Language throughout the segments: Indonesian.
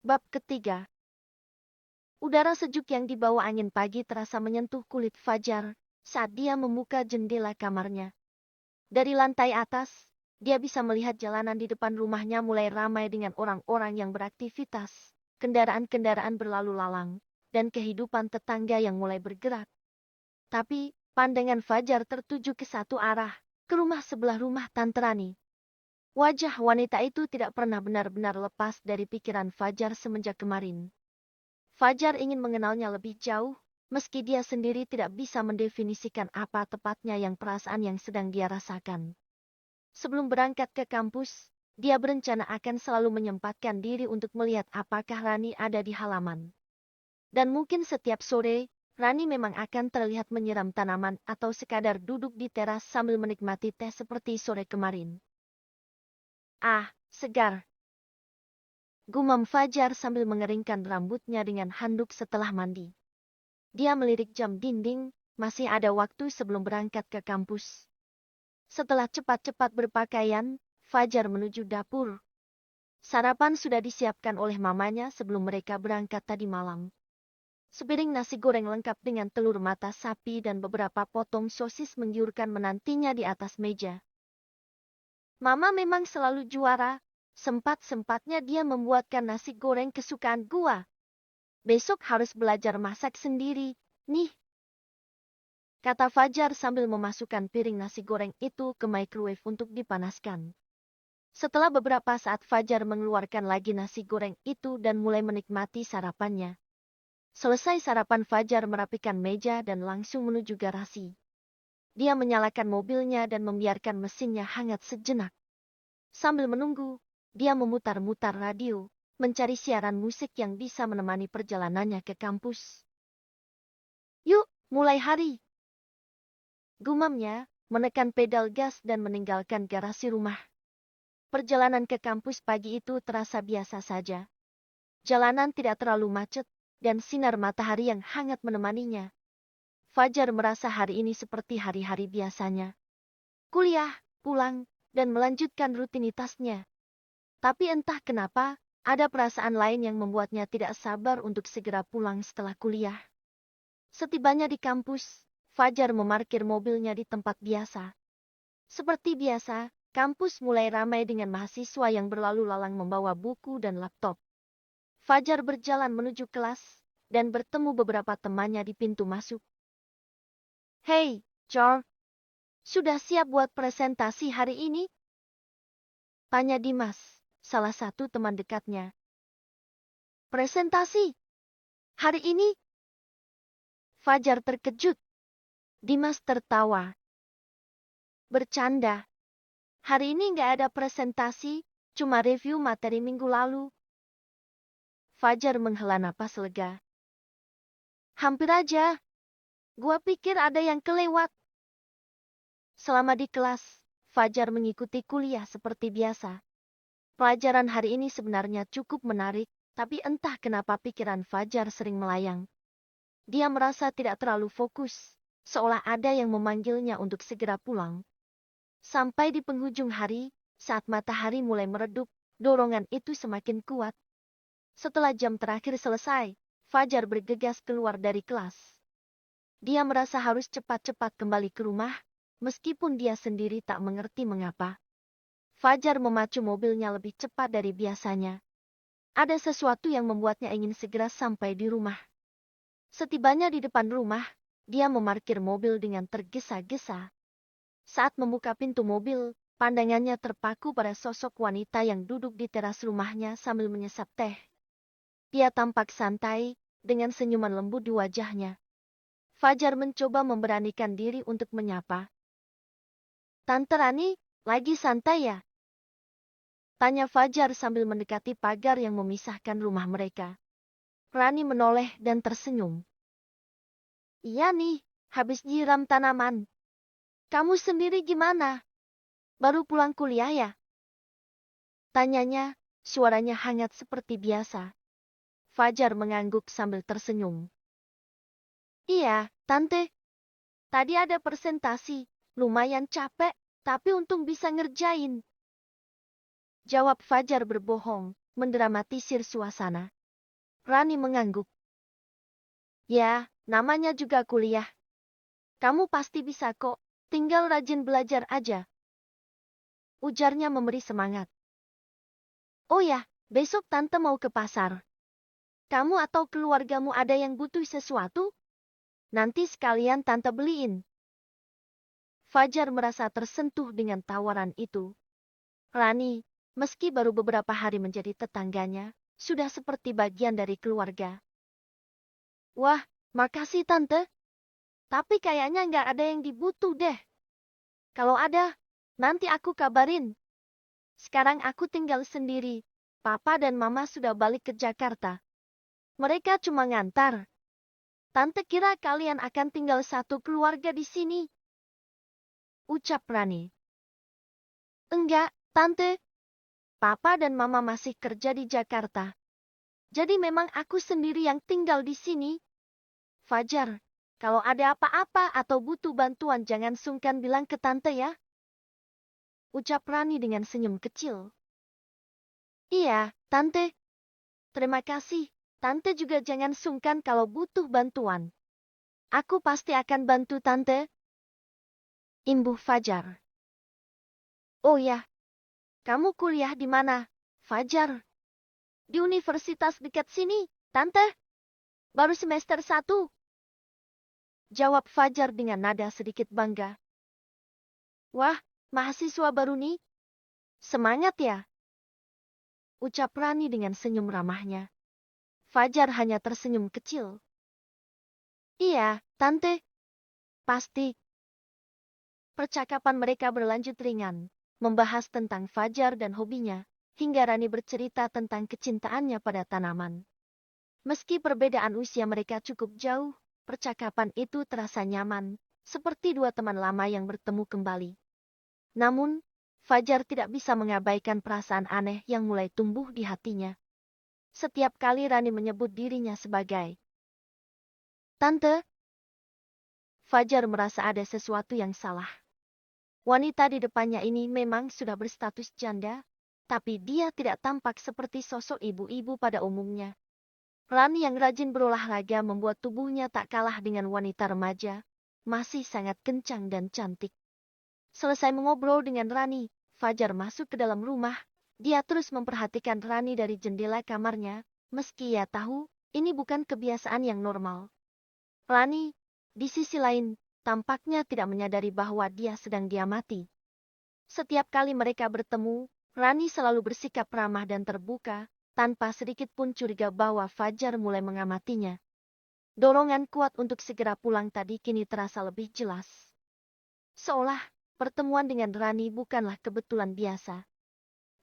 Bab ketiga. Udara sejuk yang dibawa angin pagi terasa menyentuh kulit Fajar saat dia membuka jendela kamarnya. Dari lantai atas, dia bisa melihat jalanan di depan rumahnya mulai ramai dengan orang-orang yang beraktivitas, kendaraan-kendaraan berlalu lalang, dan kehidupan tetangga yang mulai bergerak. Tapi, pandangan Fajar tertuju ke satu arah, ke rumah sebelah rumah Tante Rani. Wajah wanita itu tidak pernah benar-benar lepas dari pikiran Fajar semenjak kemarin. Fajar ingin mengenalnya lebih jauh, meski dia sendiri tidak bisa mendefinisikan apa tepatnya perasaan yang sedang dia rasakan. Sebelum berangkat ke kampus, dia berencana akan selalu menyempatkan diri untuk melihat apakah Rani ada di halaman. Dan mungkin setiap sore, Rani memang akan terlihat menyiram tanaman atau sekadar duduk di teras sambil menikmati teh seperti sore kemarin. Ah, segar. Gumam Fajar sambil mengeringkan rambutnya dengan handuk setelah mandi. Dia melirik jam dinding, masih ada waktu sebelum berangkat ke kampus. Setelah cepat-cepat berpakaian, Fajar menuju dapur. Sarapan sudah disiapkan oleh mamanya sebelum mereka berangkat tadi malam. Sepiring nasi goreng lengkap dengan telur mata sapi dan beberapa potong sosis menggiurkan menantinya di atas meja. Mama memang selalu juara. Sempat-sempatnya dia membuatkan nasi goreng kesukaan gua. Besok harus belajar masak sendiri, nih. Kata Fajar sambil memasukkan piring nasi goreng itu ke microwave untuk dipanaskan. Setelah beberapa saat Fajar mengeluarkan lagi nasi goreng itu dan mulai menikmati sarapannya. Selesai sarapan Fajar merapikan meja dan langsung menuju garasi. Dia menyalakan mobilnya dan membiarkan mesinnya hangat sejenak. Sambil menunggu, dia memutar-mutar radio, mencari siaran musik yang bisa menemani perjalanannya ke kampus. Yuk, mulai hari. Gumamnya, menekan pedal gas dan meninggalkan garasi rumah. Perjalanan ke kampus pagi itu terasa biasa saja. Jalanan tidak terlalu macet, dan sinar matahari yang hangat menemaninya. Fajar merasa hari ini seperti hari-hari biasanya. Kuliah, pulang, dan melanjutkan rutinitasnya. Tapi entah kenapa, ada perasaan lain yang membuatnya tidak sabar untuk segera pulang setelah kuliah. Setibanya di kampus, Fajar memarkir mobilnya di tempat biasa. Seperti biasa, kampus mulai ramai dengan mahasiswa yang berlalu lalang membawa buku dan laptop. Fajar berjalan menuju kelas, dan bertemu beberapa temannya di pintu masuk. Hei, Chor, sudah siap buat presentasi hari ini? Tanya Dimas, salah satu teman dekatnya. Presentasi? Hari ini? Fajar terkejut. Dimas tertawa. Bercanda. Hari ini nggak ada presentasi, cuma review materi minggu lalu. Fajar menghela napas lega. Hampir aja. Gua pikir ada yang kelewat. Selama di kelas, Fajar mengikuti kuliah seperti biasa. Pelajaran hari ini sebenarnya cukup menarik, tapi entah kenapa pikiran Fajar sering melayang. Dia merasa tidak terlalu fokus, seolah ada yang memanggilnya untuk segera pulang. Sampai di penghujung hari, saat matahari mulai meredup, dorongan itu semakin kuat. Setelah jam terakhir selesai, Fajar bergegas keluar dari kelas. Dia merasa harus cepat-cepat kembali ke rumah, meskipun dia sendiri tak mengerti mengapa. Fajar memacu mobilnya lebih cepat dari biasanya. Ada sesuatu yang membuatnya ingin segera sampai di rumah. Setibanya di depan rumah, dia memarkir mobil dengan tergesa-gesa. Saat membuka pintu mobil, pandangannya terpaku pada sosok wanita yang duduk di teras rumahnya sambil menyesap teh. Dia tampak santai, dengan senyuman lembut di wajahnya. Fajar mencoba memberanikan diri untuk menyapa. Tante Rani, lagi santai ya? Tanya Fajar sambil mendekati pagar yang memisahkan rumah mereka. Rani menoleh dan tersenyum. Iya nih, habis nyiram tanaman. Kamu sendiri gimana? Baru pulang kuliah ya? Tanyanya, suaranya hangat seperti biasa. Fajar mengangguk sambil tersenyum. Iya, Tante. Tadi ada presentasi, lumayan capek, tapi untung bisa ngerjain. Jawab Fajar berbohong, mendramatisir suasana. Rani mengangguk. Ya, namanya juga kuliah. Kamu pasti bisa kok, tinggal rajin belajar aja. Ujarnya memberi semangat. Oh ya, besok tante mau ke pasar. Kamu atau keluargamu ada yang butuh sesuatu? Nanti sekalian tante beliin. Fajar merasa tersentuh dengan tawaran itu. Rani, meski baru beberapa hari menjadi tetangganya, sudah seperti bagian dari keluarga. Wah, makasih tante. Tapi kayaknya nggak ada yang dibutuh deh. Kalau ada, nanti aku kabarin. Sekarang aku tinggal sendiri. Papa dan mama sudah balik ke Jakarta. Mereka cuma ngantar. Tante kira kalian akan tinggal satu keluarga di sini. Ucap Rani. Enggak, tante. Papa dan mama masih kerja di Jakarta. Jadi memang aku sendiri yang tinggal di sini. Fajar, kalau ada apa-apa atau butuh bantuan jangan sungkan bilang ke tante ya. Ucap Rani dengan senyum kecil. Iya, tante. Terima kasih. Tante juga jangan sungkan kalau butuh bantuan. Aku pasti akan bantu tante. Imbuh Fajar. Oh ya, kamu kuliah di mana, Fajar? Di universitas dekat sini, tante. Baru semester 1. Jawab Fajar dengan nada sedikit bangga. Wah, mahasiswa baru nih. Semangat ya. Ucap Rani dengan senyum ramahnya. Fajar hanya tersenyum kecil. Iya, tante. Pasti. Percakapan mereka berlanjut ringan, membahas tentang Fajar dan hobinya, hingga Rani bercerita tentang kecintaannya pada tanaman. Meski perbedaan usia mereka cukup jauh, percakapan itu terasa nyaman, seperti dua teman lama yang bertemu kembali. Namun, Fajar tidak bisa mengabaikan perasaan aneh yang mulai tumbuh di hatinya. Setiap kali Rani menyebut dirinya sebagai Tante, Fajar merasa ada sesuatu yang salah. Wanita di depannya ini memang sudah berstatus janda, tapi dia tidak tampak seperti sosok ibu-ibu pada umumnya. Rani yang rajin berolahraga membuat tubuhnya tak kalah dengan wanita remaja, masih sangat kencang dan cantik. Selesai mengobrol dengan Rani, Fajar masuk ke dalam rumah. Dia terus memperhatikan Rani dari jendela kamarnya, meski ia tahu ini bukan kebiasaan yang normal. Rani, di sisi lain, tampaknya tidak menyadari bahwa dia sedang diamati. Setiap kali mereka bertemu, Rani selalu bersikap ramah dan terbuka, tanpa sedikit pun curiga bahwa Fajar mulai mengamatinya. Dorongan kuat untuk segera pulang tadi kini terasa lebih jelas. Seolah pertemuan dengan Rani bukanlah kebetulan biasa.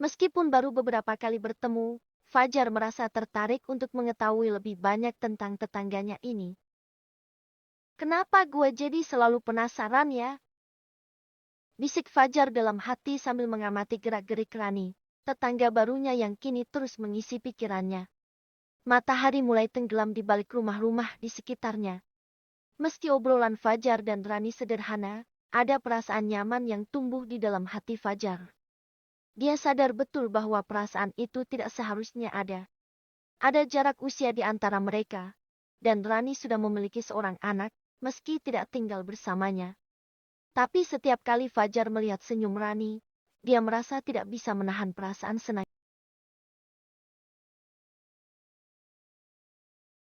Meskipun baru beberapa kali bertemu, Fajar merasa tertarik untuk mengetahui lebih banyak tentang tetangganya ini. Kenapa gue jadi selalu penasaran ya? Bisik Fajar dalam hati sambil mengamati gerak-gerik Rani, tetangga barunya yang kini terus mengisi pikirannya. Matahari mulai tenggelam di balik rumah-rumah di sekitarnya. Meski obrolan Fajar dan Rani sederhana, ada perasaan nyaman yang tumbuh di dalam hati Fajar. Dia sadar betul bahwa perasaan itu tidak seharusnya ada. Ada jarak usia di antara mereka, dan Rani sudah memiliki seorang anak, meski tidak tinggal bersamanya. Tapi setiap kali Fajar melihat senyum Rani, dia merasa tidak bisa menahan perasaan senang.